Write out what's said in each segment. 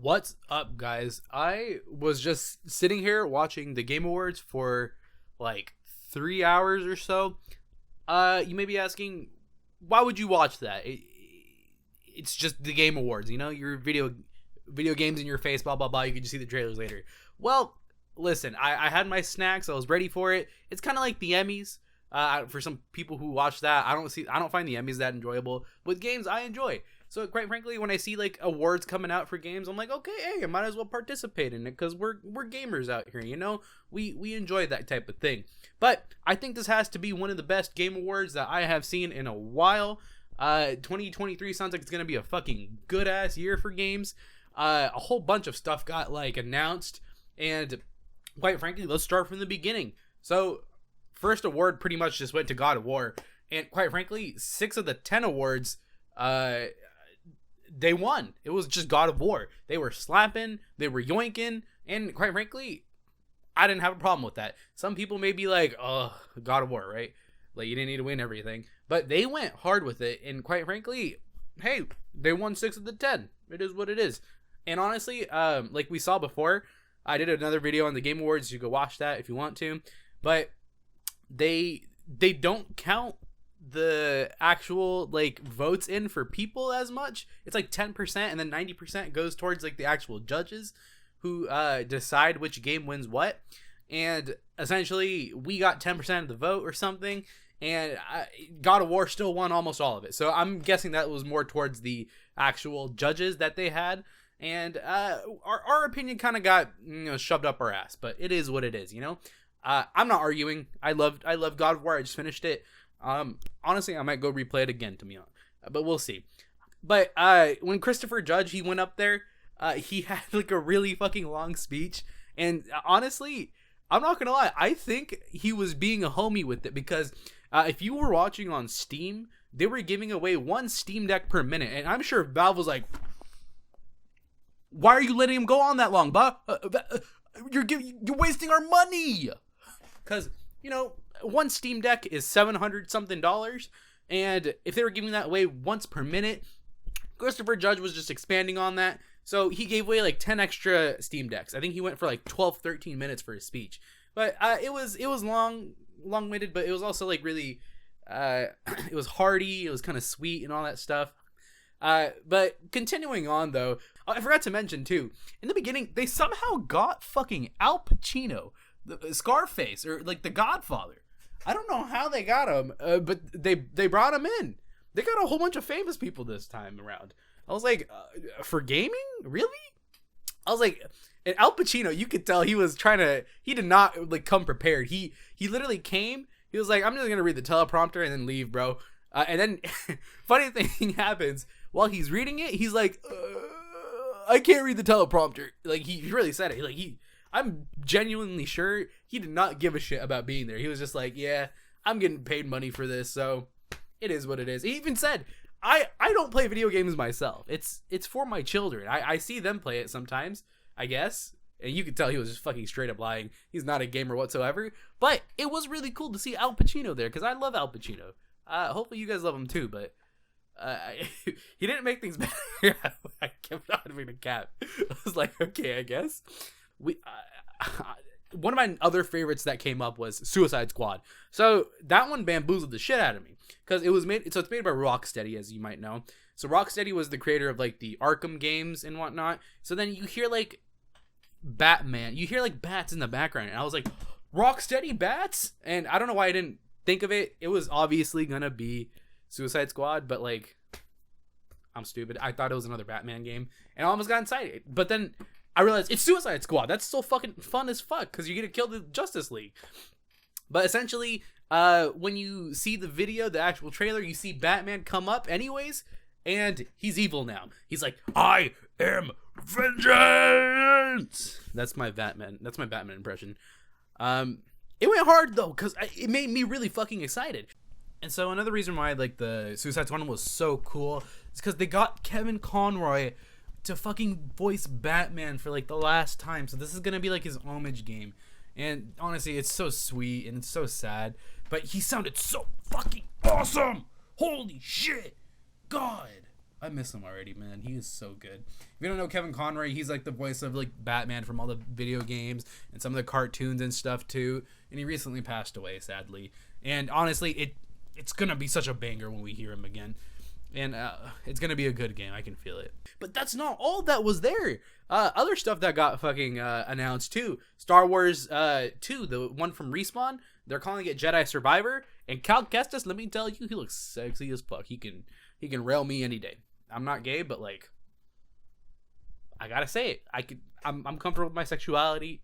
What's up, guys? I was just sitting here watching the Game Awards for like 3 hours or so. You may be asking, why would you watch that? It's just the Game Awards, you know, your video games in your face, blah blah blah. You can just see the trailers later. Well, listen, I had my snacks. I was ready for it. It's kind of like the Emmys. For some people who watch that, I don't find the Emmys that enjoyable. With games, I enjoy. So quite frankly, when I see like awards coming out for games, I'm like, okay, hey, I might as well participate in it because we're gamers out here, you know. We enjoy that type of thing. But I think this has to be one of the best game awards that I have seen in a while. 2023 sounds like it's gonna be a fucking good ass year for games. A whole bunch of stuff got like announced, and quite frankly, let's start from the beginning. So first award pretty much just went to God of War, and quite frankly, 6 of the 10 awards, they won. It was just God of War. They were slapping, they were yoinking, and quite frankly, I didn't have a problem with that. Some people may be like, oh, God of War, right? Like, you didn't need to win everything. But they went hard with it, and quite frankly, hey, they won 6 of the 10. It is what it is. And honestly, like we saw before, I did another video on the Game Awards. You can go watch that if you want to. But they don't count the actual like votes in for people as much. It's like 10%, and then 90% goes towards like the actual judges who decide which game wins what. And essentially we got 10% of the vote or something, and God of War still won almost all of it. So I'm guessing that was more towards the actual judges that they had, and our opinion kind of got, you know, shoved up our ass. But it is what it is, you know. I'm not arguing. I love God of War. I just finished it. Honestly, I might go replay it again, to be honest, but we'll see. But when Christopher Judge, he went up there, he had like a really fucking long speech, and honestly, I'm not gonna lie, I think he was being a homie with it, because if you were watching on Steam, they were giving away 1 Steam Deck per minute, and I'm sure Valve was like, why are you letting him go on that long, you're wasting our money, because, you know, 1 Steam Deck is $700 something, and if they were giving that away once per minute, Christopher Judge was just expanding on that. So he gave away like 10 extra Steam Decks. I think he went for like 12-13 minutes for his speech. But it was long-winded, but it was also like really it was hearty, it was kind of sweet and all that stuff. But continuing on though, I forgot to mention too, in the beginning they somehow got fucking Al Pacino, the Scarface, or like the Godfather. I don't know how they got him, but they brought him in. They got a whole bunch of famous people this time around. I was like, for gaming? Really? I was like, and Al Pacino, you could tell he was he did not like come prepared. He literally came, he was like, I'm just going to read the teleprompter and then leave, bro. And then funny thing happens while he's reading it. He's like, I can't read the teleprompter. Like, he really said it. Like, I'm genuinely sure he did not give a shit about being there. He was just like, yeah, I'm getting paid money for this, so it is what it is. He even said, I don't play video games myself. It's for my children. I see them play it sometimes, I guess. And you could tell he was just fucking straight up lying. He's not a gamer whatsoever. But it was really cool to see Al Pacino there, because I love Al Pacino. Hopefully you guys love him too, but he didn't make things better. I kept on having a cap. I was like, okay, I guess. One of my other favorites that came up was Suicide Squad. So that one bamboozled the shit out of me, because it's made by Rocksteady, as you might know. So Rocksteady was the creator of like the Arkham games and whatnot. So then you hear like Batman, you hear like bats in the background, and I was like, Rocksteady bats? And I don't know why I didn't think of it. It was obviously gonna be Suicide Squad, but like, I'm stupid. I thought it was another Batman game, and I almost got excited. But then I realized it's Suicide Squad. That's still fucking fun as fuck, because you get to kill the Justice League. But essentially, when you see the video, the actual trailer, you see Batman come up anyways, and he's evil now. He's like, I am vengeance. That's my Batman impression. It went hard though, because it made me really fucking excited. And so another reason why like the Suicide Squad was so cool is because they got Kevin Conroy to fucking voice Batman for like the last time. So this is gonna be like his homage game, and honestly, it's so sweet and it's so sad, but he sounded so fucking awesome. Holy shit, God. I miss him already, man. He is so good. If you don't know Kevin Conroy, he's like the voice of like Batman from all the video games and some of the cartoons and stuff too. And he recently passed away, sadly. And honestly, it's gonna be such a banger when we hear him again. And it's gonna be a good game. I can feel it. But that's not all that was there. Other stuff that got fucking announced too. Star Wars 2, the one from Respawn. They're calling it Jedi Survivor. And Cal Kestis, let me tell you, he looks sexy as fuck. He can rail me any day. I'm not gay, but like, I gotta say it. I'm comfortable with my sexuality.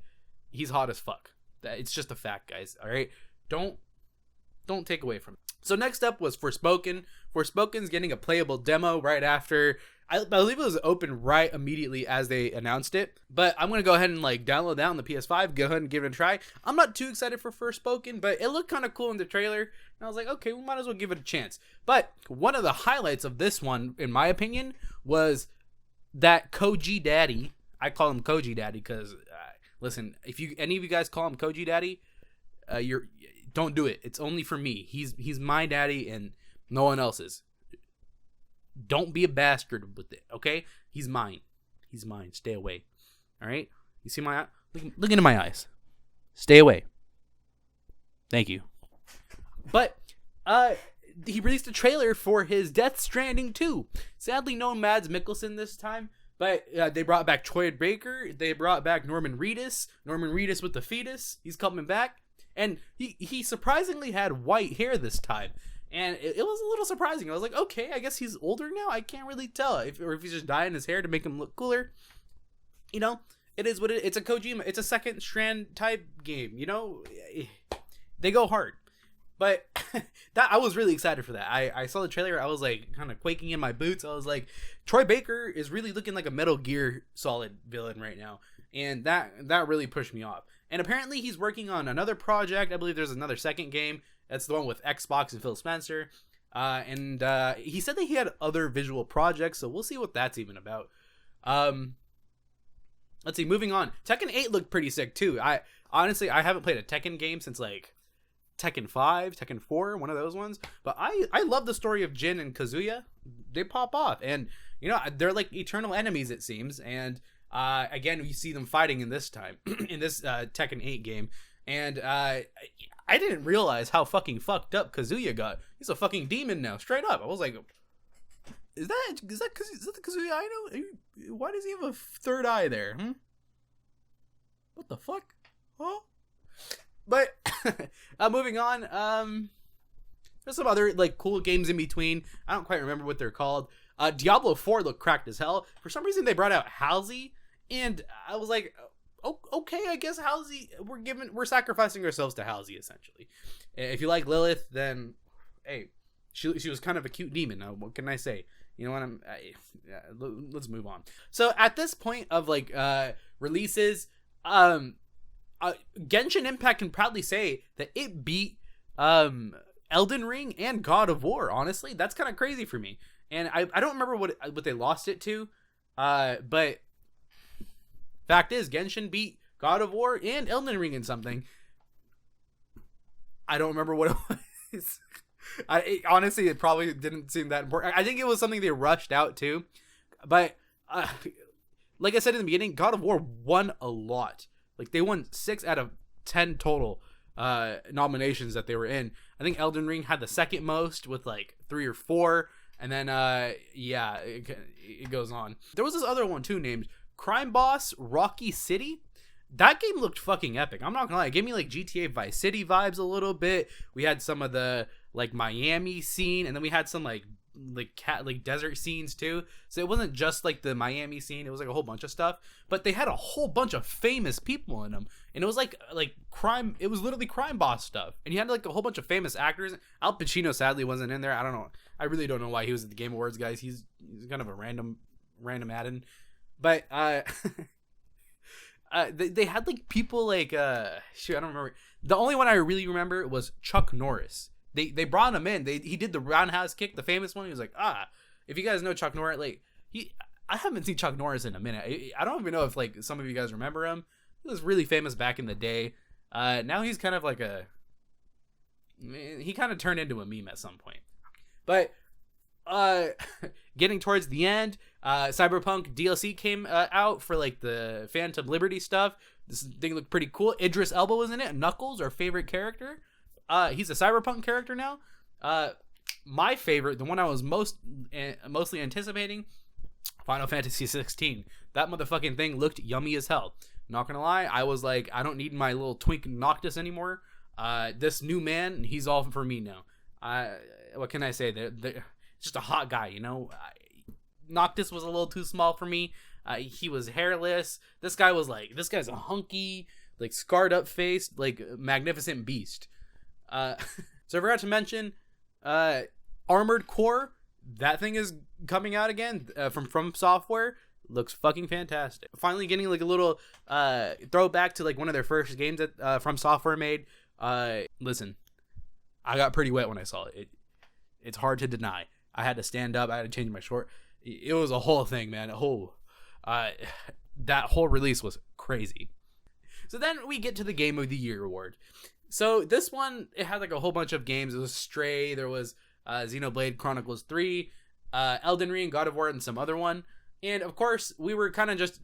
He's hot as fuck. It's just a fact, guys. All right, don't take away from it. So next up was Forspoken. Forspoken's getting a playable demo right after. I believe it was open right immediately as they announced it. But I'm gonna go ahead and like download that on the PS5. Go ahead and give it a try. I'm not too excited for Forspoken, but it looked kind of cool in the trailer. And I was like, okay, we might as well give it a chance. But one of the highlights of this one, in my opinion, was that Koji Daddy. I call him Koji Daddy because, listen, if any of you guys call him Koji Daddy, don't do it. It's only for me. He's my daddy and no one else's. Don't be a bastard with it, okay? He's mine. He's mine. Stay away. All right? You see my eye? Look into my eyes. Stay away. Thank you. But he released a trailer for his Death Stranding 2. Sadly, no Mads Mikkelsen this time, but they brought back Troy Baker. They brought back Norman Reedus. Norman Reedus with the fetus. He's coming back. And he surprisingly had white hair this time. And it was a little surprising. I was like, okay, I guess he's older now. I can't really tell. Or if he's just dyeing his hair to make him look cooler. You know, it is what it is. It's a Kojima. It's a second Strand type game. You know, they go hard. But that I was really excited for that. I saw the trailer. I was like kind of quaking in my boots. I was like, Troy Baker is really looking like a Metal Gear Solid villain right now. And that really pushed me off. And apparently he's working on another project. I believe there's another second game. That's the one with Xbox and Phil Spencer. And he said that he had other visual projects. So we'll see what that's even about. Let's see. Moving on. Tekken 8 looked pretty sick too. I haven't played a Tekken game since like Tekken 5, Tekken 4, one of those ones. But I love the story of Jin and Kazuya. They pop off. And, you know, they're like eternal enemies, it seems. And again, we see them fighting in this time, in this Tekken 8 game. And I didn't realize how fucking fucked up Kazuya got. He's a fucking demon now, straight up. I was like, is that the Kazuya I know? Why does he have a third eye there? What the fuck? Huh? But moving on, there's some other like cool games in between. I don't quite remember what they're called. Diablo 4 looked cracked as hell. For some reason, they brought out Halsey, and I was like, oh, okay, I guess Halsey. We're sacrificing ourselves to Halsey essentially. If you like Lilith, then hey, she was kind of a cute demon. Now, what can I say? You know what? Let's move on. So at this point of like releases, Genshin Impact can proudly say that it beat Elden Ring and God of War. Honestly, that's kind of crazy for me. And I don't remember what they lost it to, but fact is, Genshin beat God of War and Elden Ring in something. I don't remember what it was. Honestly, it probably didn't seem that important. I think it was something they rushed out too. But like I said in the beginning, God of War won a lot. Like they won 6 out of 10 total nominations that they were in. I think Elden Ring had the second most with like 3 or 4. And then, yeah, it goes on. There was this other one too named Crime Boss Rocky City. That game looked fucking epic. I'm not gonna lie. It gave me like GTA Vice City vibes a little bit. We had some of the like Miami scene, and then we had some like desert scenes too. So it wasn't just like the Miami scene. It was like a whole bunch of stuff. But they had a whole bunch of famous people in them, and it was like crime. It was literally Crime Boss stuff, and you had like a whole bunch of famous actors. Al Pacino sadly wasn't in there. I don't know. I really don't know why he was at the Game Awards, guys. He's kind of a random add-in. But they had like people like shoot, I don't remember. The only one I really remember was Chuck Norris. They brought him in. He did the roundhouse kick, the famous one. He was like, if you guys know Chuck Norris, like I haven't seen Chuck Norris in a minute. I don't even know if like some of you guys remember him. He was really famous back in the day. Now he's kind of like he kind of turned into a meme at some point. But uh getting towards the end, Cyberpunk DLC came out for like the Phantom Liberty stuff. This thing looked pretty cool. Idris Elba was in it. Knuckles, our favorite character. He's a Cyberpunk character now. My favorite, the one I was mostly anticipating, Final Fantasy 16. That motherfucking thing looked yummy as hell. Not gonna lie, I was like, I don't need my little twink Noctis anymore. This new man, he's all for me now. What can I say? They're just a hot guy, you know. Noctis was a little too small for me. He was hairless. This guy's a hunky, like scarred up face, like magnificent beast. So I forgot to mention, Armored Core. That thing is coming out again from Software. Looks fucking fantastic. Finally getting like a little throwback to like one of their first games that From Software made. Listen, I got pretty wet when I saw it. It's hard to deny. I had to stand up. I had to change my short. It was a whole thing, man. That whole release was crazy. So then we get to the Game of the Year award. So this one, it had like a whole bunch of games. It was Stray. There was Xenoblade Chronicles 3, Elden Ring, God of War, and some other one. And of course, we were kind of just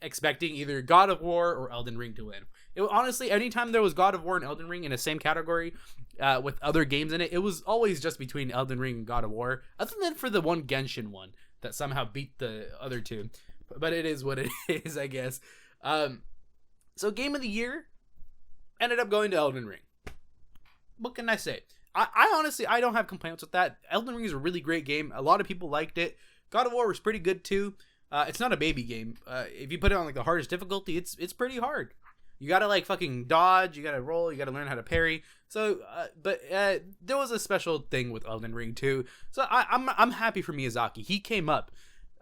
expecting either God of War or Elden Ring to win. Honestly, anytime there was God of War and Elden Ring in the same category with other games in it, it was always just between Elden Ring and God of War, other than for the one Genshin one that somehow beat the other two. But it is what it is, I guess. So Game of the Year ended up going to Elden Ring. What can I say? I honestly, I don't have complaints with that. Elden Ring is a really great game. A lot of people liked it. God of War was pretty good too. It's not a baby game. If you put it on like the hardest difficulty, it's pretty hard. You gotta like fucking dodge. You gotta roll. You gotta learn how to parry. So, but there was a special thing with Elden Ring too. So I'm happy for Miyazaki. He came up,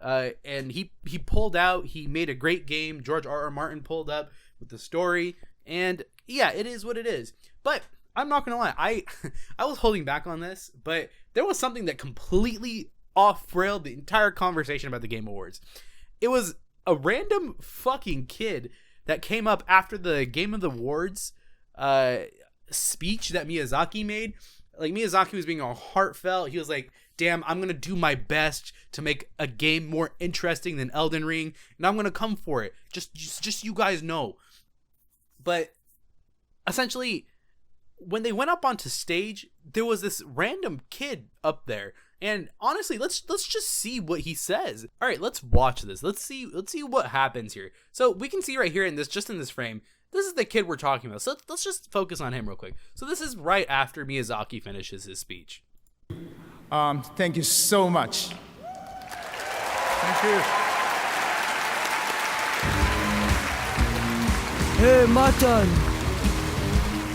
and he pulled out. He made a great game. George R.R. Martin pulled up with the story, and yeah, it is what it is. But I'm not gonna lie. I was holding back on this, but there was something that completely off-railed the entire conversation about the Game Awards. It was a random fucking kid that came up after the Game of the Awards speech that Miyazaki made. Like, Miyazaki was being all heartfelt. He was like, damn, I'm gonna do my best to make a game more interesting than Elden Ring, and I'm gonna come for it. Just you guys know. But essentially, when they went up onto stage, there was this random kid up there. And honestly, let's just see what he says. All right, let's watch this. Let's see what happens here. So we can see right here in this frame, this is the kid we're talking about. So let's just focus on him real quick. So this is right after Miyazaki finishes his speech. Thank you so much. Thank you. Hey, Matan.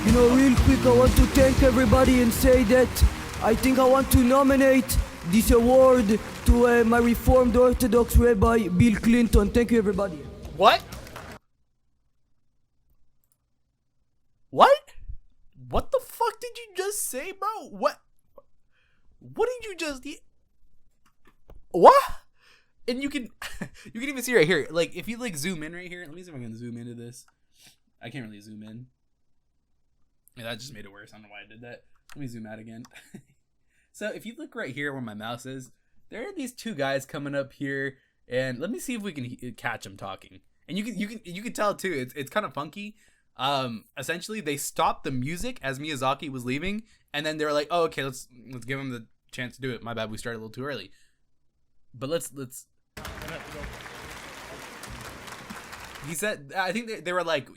You know, real quick, I want to thank everybody and say that I think I want to nominate this award to my Reformed Orthodox Rabbi, Bill Clinton. Thank you, everybody. What? What? What the fuck did you just say, bro? What did you just... What? And you can even see right here, like, if you like zoom in right here, let me see if I can zoom into this. I can't really zoom in. Yeah, that just made it worse. I don't know why I did that. Let me zoom out again. So if you look right here where my mouse is, there are these two guys coming up here, and let me see if we can catch them talking. And you can tell too. It's kind of funky. Essentially, they stopped the music as Miyazaki was leaving, and then they were like, "Oh, okay, let's give him the chance to do it. My bad, we started a little too early." But let's. He said, I think they were like,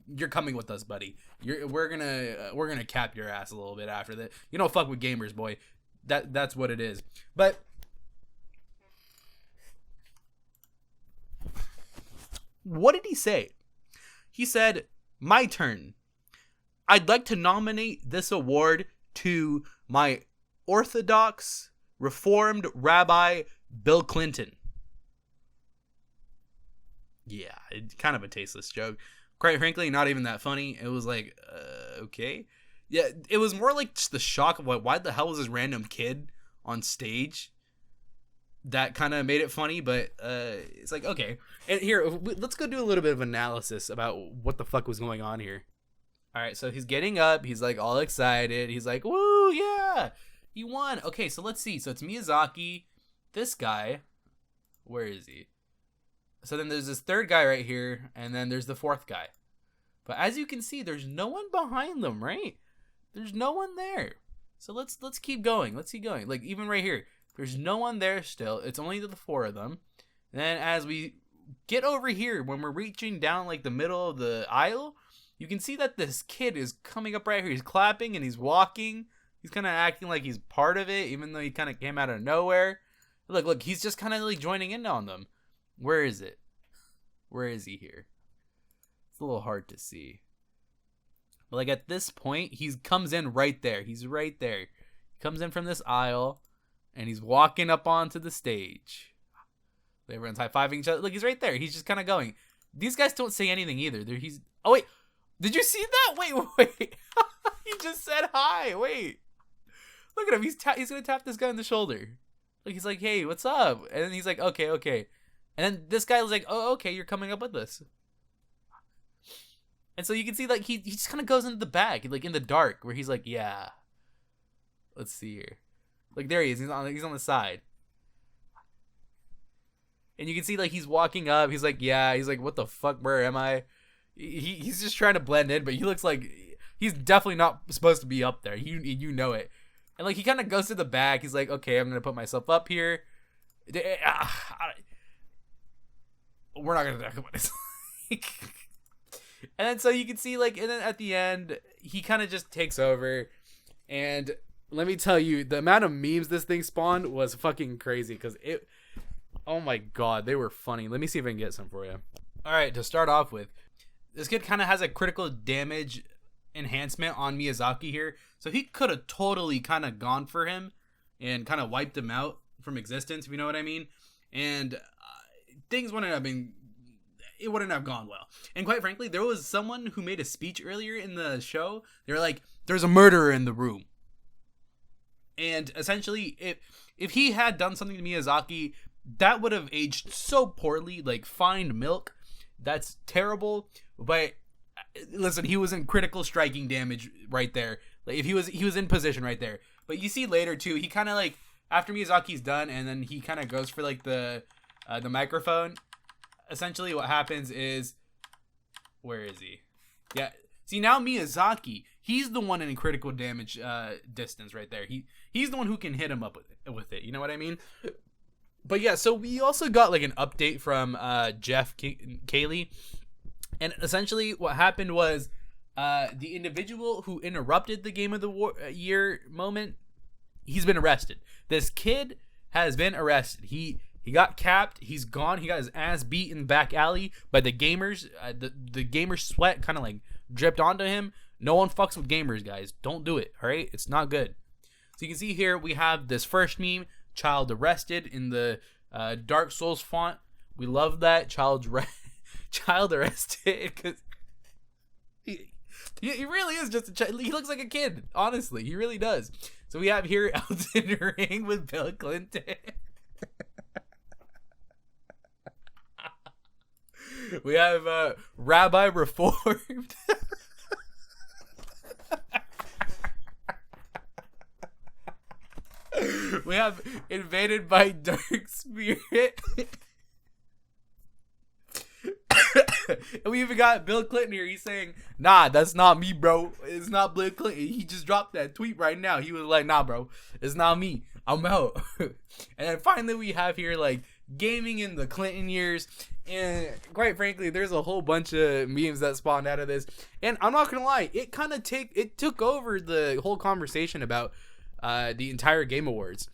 "You're coming with us, buddy. We're gonna cap your ass a little bit after that. You don't fuck with gamers, boy." That's what it is. But what did he say? He said, "My turn. I'd like to nominate this award to my Orthodox Reformed Rabbi Bill Clinton." Yeah, it's kind of a tasteless joke. Quite frankly, not even that funny. It was like, okay. Yeah, it was more like just the shock of why the hell was this random kid on stage? That kind of made it funny, but it's like, okay. And here, let's go do a little bit of analysis about what the fuck was going on here. All right, so he's getting up. He's like all excited. He's like, woo, yeah. He won. Okay, so let's see. So it's Miyazaki, this guy. Where is he? So then there's this third guy right here, and then there's the fourth guy. But as you can see, there's no one behind them, right? There's no one there. So let's keep going. Let's keep going. Like even right here, there's no one there still. It's only the four of them. And then as we get over here, when we're reaching down like the middle of the aisle, you can see that this kid is coming up right here. He's clapping and he's walking. He's kind of acting like he's part of it, even though he kind of came out of nowhere. Look, he's just kind of like joining in on them. Where is it? Where is he here? It's a little hard to see. But like at this point, he comes in right there. He's right there. He comes in from this aisle, and he's walking up onto the stage. Everyone's high-fiving each other. Look, he's right there. He's just kind of going. These guys don't say anything either. Oh, wait. Did you see that? Wait. He just said hi. Wait. Look at him. He's going to tap this guy on the shoulder. Like he's like, hey, what's up? And then he's like, okay. And then this guy was like, oh, okay, you're coming up with us. And so you can see like he just kind of goes into the back, like in the dark, where he's like, yeah. Let's see here. Like there he is. He's on the side. And you can see like he's walking up. He's like, yeah. He's like, what the fuck? Where am I? He's just trying to blend in, but he looks like he's definitely not supposed to be up there. You know it. And like he kind of goes to the back. He's like, okay, I'm gonna put myself up here. We're not gonna talk about this. And then so you can see like, and then at the end, he kind of just takes over. And let me tell you, the amount of memes this thing spawned was fucking crazy. Because oh my god, they were funny. Let me see if I can get some for you. All right, to start off with, this kid kind of has a critical damage enhancement on Miyazaki here. So he could have totally kind of gone for him and kind of wiped him out from existence, if you know what I mean. And things wouldn't have gone well. And quite frankly, there was someone who made a speech earlier in the show. They were like, there's a murderer in the room. And essentially, if he had done something to Miyazaki, that would have aged so poorly. Like, find milk. That's terrible. But listen, he was in critical striking damage right there. Like, if he was in position right there. But you see later too, he kind of like, after Miyazaki's done, and then he kind of goes for like the microphone. Essentially, what happens is, where is he? Yeah. See, now Miyazaki, he's the one in critical damage distance right there. He's the one who can hit him up with it. You know what I mean? But yeah, so we also got like an update from Jeff Cayley. And essentially what happened was the individual who interrupted the Game of the Year moment, he's been arrested. This kid has been arrested. He got capped. He's gone. He got his ass beat in the back alley by the gamers. The gamers sweat kind of like dripped onto him. No one fucks with gamers, guys. Don't do it, all right? It's not good. So you can see here we have this first meme, child arrested, in the Dark Souls font. We love that. Child arrested, because he really is just a child. He looks like a kid, honestly. He really does. So we have here Elden Ring with Bill Clinton. We have Rabbi Reformed. We have Invaded by Dark Spirit. And we even got Bill Clinton here. He's saying, nah, that's not me, bro. It's not Bill Clinton. He just dropped that tweet right now. He was like, nah, bro, it's not me. I'm out. And then finally we have here like gaming in the Clinton years. And quite frankly, there's a whole bunch of memes that spawned out of this. And I'm not gonna lie, it took over the whole conversation about the entire Game Awards.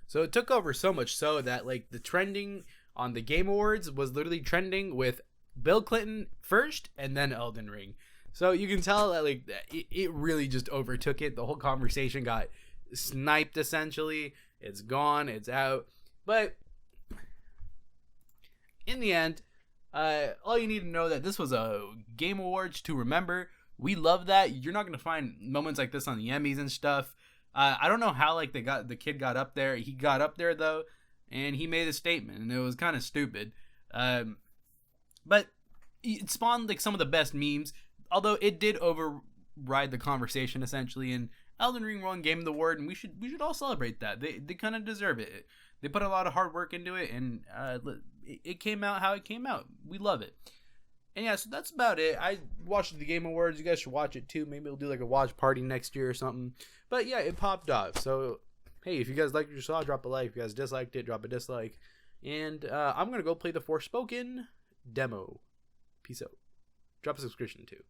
So it took over so much so that like the trending on the Game Awards was literally trending with Bill Clinton first and then Elden Ring. So you can tell that like it really just overtook it. The whole conversation got sniped essentially. It's gone, it's out. But in the end, all you need to know that this was a Game Awards to remember. We love that. You're not gonna find moments like this on the Emmys and stuff. I don't know how like the kid got up there. He got up there though, and he made a statement, and it was kind of stupid. But it spawned like some of the best memes, although it did override the conversation essentially. And Elden Ring won Game of the Award, and we should all celebrate that. They kind of deserve it. They put a lot of hard work into it, and it came out how it came out. We love it. And yeah, so that's about it. I watched the Game Awards. You guys should watch it too. Maybe we'll do like a watch party next year or something. But yeah, it popped off. So hey, if you guys liked what you saw, drop a like. If you guys disliked it, drop a dislike. And I'm gonna go play the Forspoken demo. Peace out. Drop a subscription too.